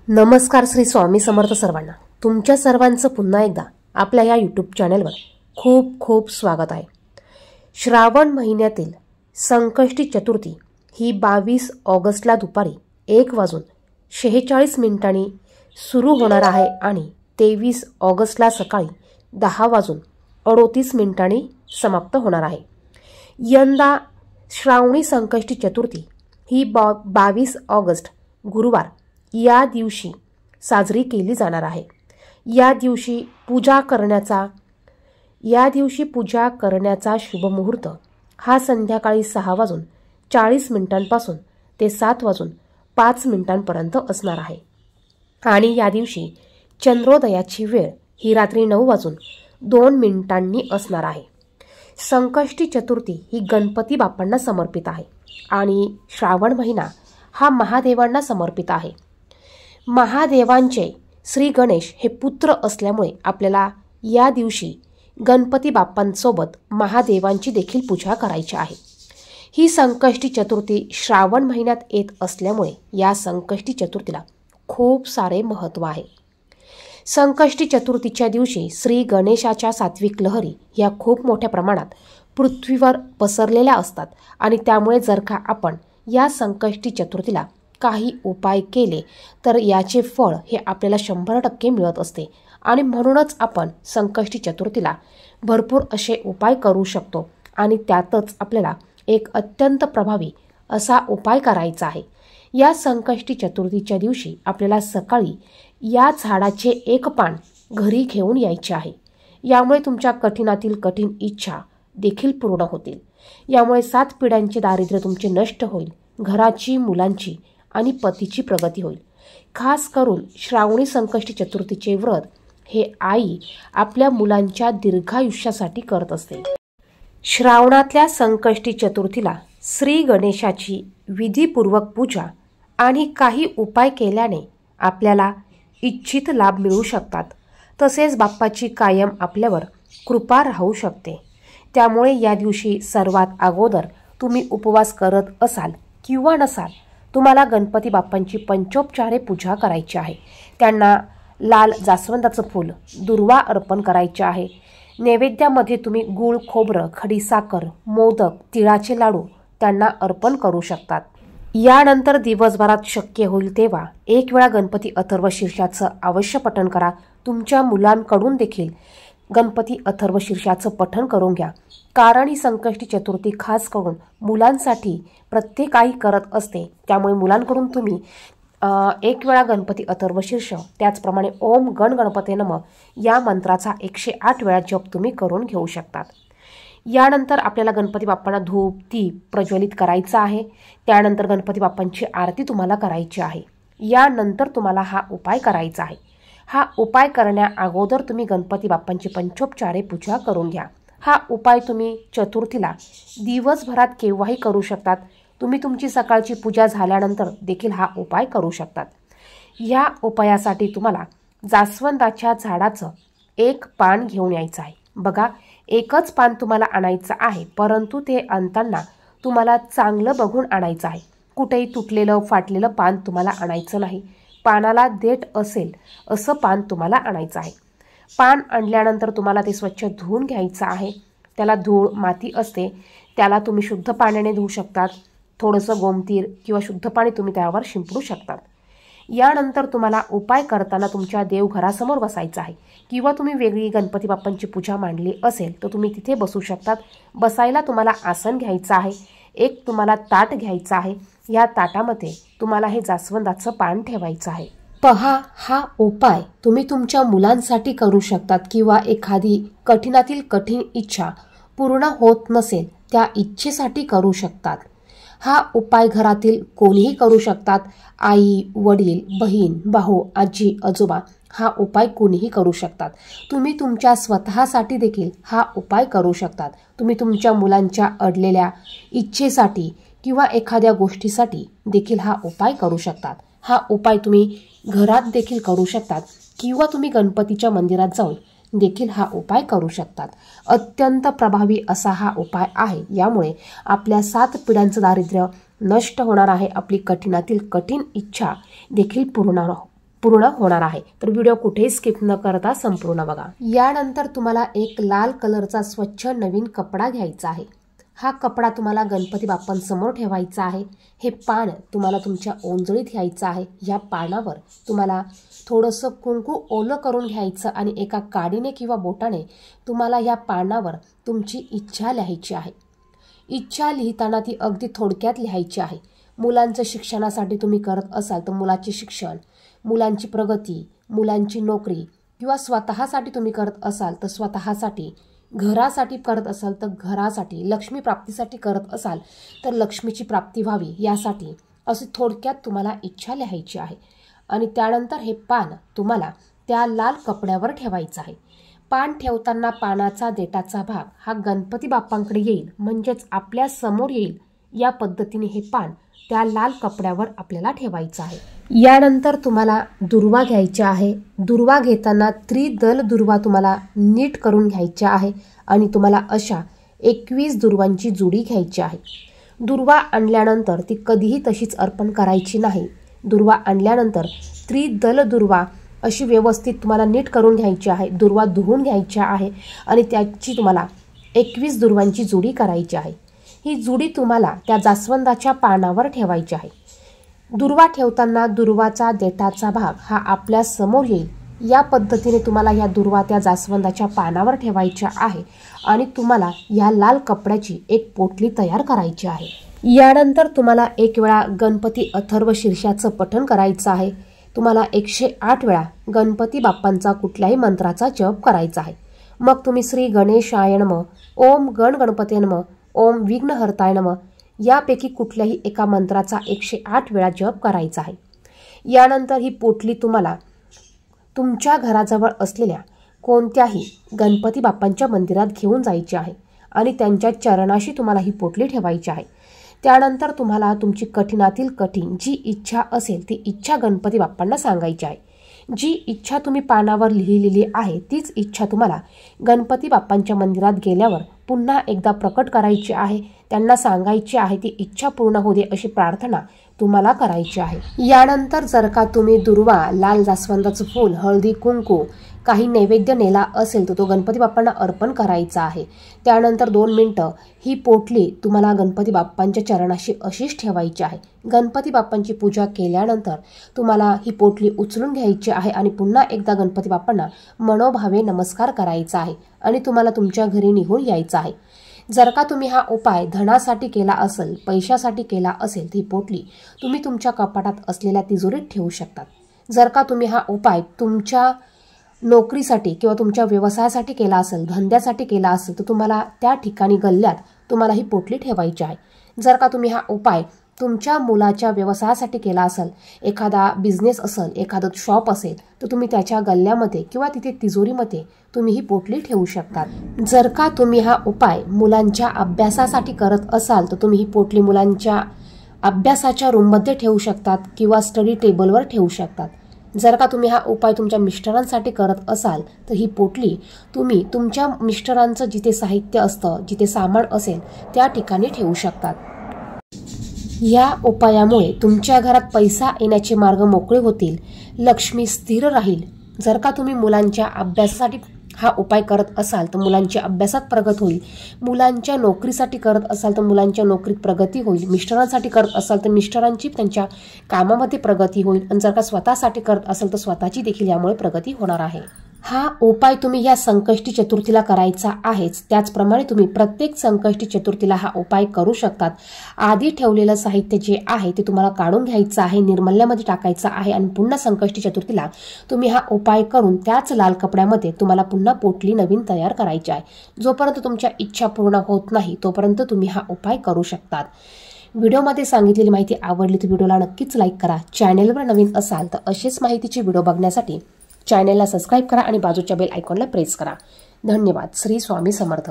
नमस्कार श्री स्वामी समर्थ सर्वांना. तुमच्या सर्वांचं पुन्हा एकदा आपल्या या यूट्यूब चॅनलवर खूप खूप स्वागत आहे. श्रावण महिन्यातील संकष्टी चतुर्थी ही 22 ऑगस्टला दुपारी 1:46 सुरू होणार आहे आणि 23 ऑगस्टला सकाळी 10:38 समाप्त होणार आहे. यंदा श्रावणी संकष्टी चतुर्थी ही 22 ऑगस्ट गुरुवार या दिवशी साजरी केली जाणार आहे. या दिवशी पूजा करण्याचा शुभ मुहूर्त हा संध्याकाळी 6:40 पासून ते 7:05 पर्यंत असणार आहे आणि या दिवशी चंद्रोदयाची वेळ ही रात्री 9:02 असणार आहे. संकष्टी चतुर्थी ही गणपती बाप्पांना समर्पित आहे आणि श्रावण महिना हा महादेवांना समर्पित आहे. महादेवांचे श्री गणेश हे पुत्र असल्यामुळे आपल्याला या दिवशी गणपती बाप्पांसोबत महादेवांची देखील पूजा करायची आहे. ही संकष्टी चतुर्थी श्रावण महिन्यात येत असल्यामुळे या संकष्टी चतुर्थीला खूप सारे महत्त्व आहे. संकष्टी चतुर्थीच्या दिवशी श्री गणेशाच्या सात्विक लहरी या खूप मोठ्या प्रमाणात पृथ्वीवर पसरलेल्या असतात आणि त्यामुळे जर का आपण या संकष्टी चतुर्थीला काही उपाय केले तर याचे फळ हे आपल्याला 100% मिळत असते आणि म्हणूनच आपण संकष्टी चतुर्थीला भरपूर असे उपाय करू शकतो आणि त्यातच आपल्याला एक अत्यंत प्रभावी असा उपाय करायचा आहे. या संकष्टी चतुर्थीच्या दिवशी आपल्याला सकाळी या झाडाचे एक पान घरी घेऊन यायचे आहे. यामुळे तुमच्या कठीणातील कठीण इच्छा देखील पूर्ण होतील. यामुळे 7 पिढ्यांचे दारिद्र्य तुमचे नष्ट होईल. घराची, मुलांची आणि पतीची प्रगती होईल. खास करून श्रावणी संकष्टी चतुर्थीचे व्रत हे आई आपल्या मुलांच्या दीर्घायुष्यासाठी करत असते. श्रावणातल्या संकष्टी चतुर्थीला श्री गणेशाची विधीपूर्वक पूजा आणि काही उपाय केल्याने आपल्याला इच्छित लाभ मिळू शकतात. तसेच बाप्पाची कायम आपल्यावर कृपा राहू शकते. त्यामुळे या दिवशी सर्वात अगोदर तुम्ही उपवास करत असाल किंवा नसाल, तुम्हाला गणपती बाप्पांची पंचोपचारे पूजा करायची आहे. त्यांना लाल जास्वंदाचं फूल, दुर्वा अर्पण करायचे आहे. नैवेद्यामध्ये तुम्ही गूळ, खोबरं, खडीसाखर, मोदक, तिळाचे लाडू त्यांना अर्पण करू शकतात. यानंतर दिवसभरात शक्य होईल तेव्हा एक वेळा गणपती अथर्वशीर्षाचं अवश्य पठण करा. तुमच्या मुलांकडून देखील गणपती अथर्वशीर्षाचं पठण करून घ्या. कारण ही संकष्टी चतुर्थी खास करून मुलांसाठी प्रत्येक आई करत असते. त्यामुळे मुलांकडून तुम्ही एक वेळा गणपती अथर्वशीर्ष, त्याचप्रमाणे ओम गण गणपते नमः या मंत्राचा 108 वेळा जप तुम्ही करून घेऊ शकतात. यानंतर आपल्याला गणपती बाप्पांना धूप, दीप प्रज्वलित करायचा आहे. त्यानंतर गणपती बाप्पांची आरती तुम्हाला करायची आहे. यानंतर तुम्हाला हा उपाय करायचा आहे. हा उपाय करण्या अगोदर तुम्ही गणपती बाप्पांची पंचोपचारे पूजा करून घ्या. हा उपाय तुम्ही चतुर्थीला दिवसभरात केव्हाही करू शकतात. तुम्ही तुमची सकाळची पूजा झाल्यानंतर देखील हा उपाय करू शकतात. या उपायासाठी तुम्हाला जास्वंदाच्या झाडाचं एक पान घेऊन यायचं आहे. बघा, एकच पान तुम्हाला आणायचं आहे, परंतु ते आणताना तुम्हाला चांगलं बघून आणायचं आहे. कुठेही तुटलेलं, फाटलेलं पान तुम्हाला आणायचं नाही. पानाला देठ असेल असं पान तुम्हाला आणायचं आहे. पान आणल्यानंतर तुम्हाला ते स्वच्छ धुवून घ्यायचं आहे. त्याला धूळ, माती असते, त्याला तुम्ही शुद्ध पाण्याने धुवू शकतात. थोडंसं गोमतीर किंवा शुद्ध पाणी तुम्ही त्यावर शिंपडू शकतात. यानंतर तुम्हाला उपाय करताना तुमच्या देवघरासमोर बसायचं आहे किंवा तुम्ही वेगळी गणपती बाप्पांची पूजा मांडली असेल तर तुम्ही तिथे बसू शकतात. बसायला तुम्हाला आसन घ्यायचं आहे. एक तुम्हाला ताट घ्यायचं आहे. या ताटामध्ये तुम्हाला हे जास्वंदाचं पान ठेवायचं आहे. पहा, हा उपाय तुम्ही तुमच्या मुलांसाठी करू शकतात किंवा एखादी कठीणातील कठीण इच्छा पूर्ण होत नसेल त्या इच्छेसाठी करू शकतात. हा उपाय घरातील कोणीही करू शकतात. आई, वडील, बहीण, भाऊ, आजी, आजोबा हा उपाय कोणीही करू शकतात. तुम्ही तुमच्या स्वतःसाठी देखील हा उपाय करू शकतात. तुम्ही तुमच्या मुलांच्या अडलेल्या इच्छेसाठी किंवा एखाद्या गोष्टीसाठी देखील हा उपाय करू शकतात. हा उपाय तुम्ही घरात देखील करू शकतात किंवा तुम्ही गणपतीच्या मंदिरात जाऊन देखील हा उपाय करू शकतात. अत्यंत प्रभावी असा हा उपाय आहे. यामुळे आपल्या 7 पिढ्यांचं दारिद्र्य नष्ट होणार आहे. आपली कठीणातील कठीण इच्छा देखील पूर्ण पूर्ण होणार आहे। तर व्हिडिओ कुठेही स्किप न करता संपूर्ण बघा। यानंतर तुम्हाला एक लाल कलरचा स्वच्छ नवीन कपडा घ्यायचा आहे। हा कपडा तुम्हाला गणपती बाप्पांसमोर ठेवायचा आहे। हे पान तुम्हाला तुमच्या ओंजळीत घ्यायचं आहे। या पानावर तुम्हाला थोडंसं कुंकू ओलं करून घ्यायचं आणि एका काडीने किंवा बोटाने तुम्हाला या पानावर तुमची इच्छा लिहायची आहे। इच्छा लिहिताना ती अगदी थोडक्यात लिहायची आहे। मुलांचं शिक्षणासाठी तुम्ही करत असाल तर मुलाचे शिक्षण, मुलांची प्रगती, मुलांची नोकरी किंवा स्वतःसाठी तुम्ही करत असाल तर स्वतःसाठी, घरासाठी करत असाल तर घरासाठी, लक्ष्मी प्राप्तीसाठी करत असाल तर लक्ष्मीची प्राप्ती व्हावी यासाठी अशी थोडक्यात तुम्हाला इच्छा लिहायची आहे। आणि त्यानंतर हे पान तुम्हाला त्या लाल कपड्यावर ठेवायचं आहे। पान ठेवताना पानाचा देठाचा भाग हा गणपती बाप्पांकडे येईल, म्हणजेच आपल्या समोर येईल। या पद्धतीने हे पान त्या लाल कपड्यावर आपल्याला ठेवायचं आहे। यानंतर तुम्हाला दुर्वा घ्यायचा आहे। दुर्वा घेताना त्रिदल दुर्वा तुम्हाला नीट करून घ्यायचा आहे आणि तुम्हाला अशा 21 दुर्वांची जोडी घ्यायची आहे। दुर्वा आणल्यानंतर ती कधीही तशीच अर्पण करायची नाही। दुर्वा आणल्यानंतर त्रिदल दुर्वा अशी व्यवस्थित तुम्हाला नीट करून घ्यायची आहे। दुर्वा धुवून घ्यायच्या आहे आणि त्याची तुम्हाला 21 दुर्वांची जोडी करायची आहे। ही जोडी तुम्हाला त्या जास्वंदाच्या पानावर ठेवायची आहे। दुर्वा ठेवताना दुर्वाचा देठाचा भाग हा आपल्या समोर येईल। या पद्धतीने तुम्हाला या दुर्वा त्या जास्वंदाच्या पानावर ठेवायच्या आहे आणि तुम्हाला या लाल कपड्याची एक पोटली तयार करायची आहे। यानंतर तुम्हाला एक वेळा गणपती अथर्व शीर्षाचं पठण करायचं आहे। तुम्हाला 108 वेळा गणपती बाप्पांचा कुठल्याही मंत्राचा जप करायचा आहे। मग तुम्ही श्री गणेशाय नमः, ओम गण गणपती नमः, ओम विघ्नहर्ताय नमः यापैकी कुठल्याही एका मंत्राचा 108 वेळा जप करायचा आहे। यानंतर ही पोटली तुम्हाला तुमच्या घराजवळ असलेल्या कोणत्याही गणपती बाप्पांच्या मंदिरात घेऊन जायची आहे आणि त्यांच्या चरणाशी तुम्हाला ही पोटली ठेवायची आहे। त्यानंतर तुम्हाला तुमची कठीणातील कठीण जी इच्छा असेल ती इच्छा गणपती बाप्पांना सांगायची आहे। जी इच्छा तुम्ही पानावर लिहिलेली आहे तीच इच्छा तुम्हाला गणपती बाप्पांच्या मंदिरात गेल्यावर पुन्हा एकदा प्रकट करायची आहे। त्यांना सांगायची आहे ती इच्छा पूर्ण होऊ दे अशी प्रार्थना तुम्हाला करायची आहे। यानंतर जर का तुम्ही दुर्वा, लाल जास्वंदाचं फूल, हळदी, कुंकू काही नैवेद्य नेला असेल तर तो गणपती बाप्पांना अर्पण करायचा आहे। त्यानंतर 2 मिनिटं ही पोटली तुम्हाला गणपती बाप्पांच्या चरणाशी अशीच ठेवायची आहे। गणपती बाप्पांची पूजा केल्यानंतर तुम्हाला ही पोटली उचलून घ्यायची आहे आणि पुन्हा एकदा गणपती बाप्पांना मनोभावे नमस्कार करायचा आहे आणि तुम्हाला तुमच्या घरी निघून यायचं आहे। जर का तुम्ही हा उपाय धनासाठी केला असेल, पैशासाठी केला असेल ती पोटली तुम्ही तुमच्या कपाटात असलेल्या तिजोरीत ठेवू शकतात। जर का तुम्ही हा उपाय तुमच्या नोकरीसाठी किंवा तुमच्या व्यवसायासाठी केला असेल, धंद्यासाठी केला असेल तर तुम्हाला त्या ठिकाणी गल्ल्यात तुम्हाला ही पोटली ठेवायची आहे। जर का तुम्ही हा उपाय तुमच्या मुलाच्या व्यवसायासाठी केला असेल, एखादा बिझनेस असेल, एखादं शॉप असेल तर तुम्ही त्याच्या गल्ल्यामध्ये किंवा तिथे तिजोरीमध्ये तुम्ही ही पोटली ठेवू शकतात। जर का तुम्ही हा उपाय मुलांच्या अभ्यासासाठी करत असाल तर तुम्ही ही पोटली मुलांच्या अभ्यासाच्या रूममध्ये ठेवू शकतात किंवा स्टडी टेबलवर ठेवू शकतात। जर का तुम्ही हा उपाय तुमच्या मिस्टरांसाठी करत असाल तर ही पोटली तुम्ही तुमच्या मिस्टरांचं जिथे साहित्य असतं, जिथे सामान असेल त्या ठिकाणी ठेवू शकतात। या उपायामुळे तुमच्या घरात पैसा येण्याचे मार्ग मोकळे होतील, लक्ष्मी स्थिर राहील। जर का तुम्ही मुलांच्या अभ्यासासाठी हा उपाय करत असाल तर मुलांच्या अभ्यासात प्रगती होईल, मुलांच्या नोकरीसाठी करत असाल तर मुलांच्या नोकरीत प्रगती होईल, मिस्टरांसाठी करत असाल तर मिस्टरांची त्यांच्या कामामध्ये प्रगती होईल आणि जर का स्वतःसाठी करत असाल तर स्वतःची देखील यामुळे प्रगती होणार आहे। हा उपाय तुम्ही या संकष्टी चतुर्थीला करायचा आहेच, त्याचप्रमाणे तुम्ही प्रत्येक संकष्टी चतुर्थीला हा उपाय करू शकतात। आधी ठेवलेलं साहित्य जे आहे ते तुम्हाला काढून घ्यायचं आहे, निर्मल्यामध्ये टाकायचं आहे आणि पुन्हा संकष्टी चतुर्थीला तुम्ही हा उपाय करून त्याच लाल कपड्यामध्ये तुम्हाला पुन्हा पोटली नवीन तयार करायची आहे। जोपर्यंत तुमच्या इच्छा पूर्ण होत नाही तोपर्यंत तुम्ही हा उपाय करू शकतात। व्हिडिओमध्ये सांगितलेली माहिती आवडली तर व्हिडिओला नक्कीच लाईक करा। चॅनेलवर नवीन असाल तर असेच माहितीचे व्हिडिओ बघण्यासाठी चॅनेलला सबस्क्राईब करा आणि बाजूच्या बेल आयकॉनला प्रेस करा। धन्यवाद। श्री स्वामी समर्थ।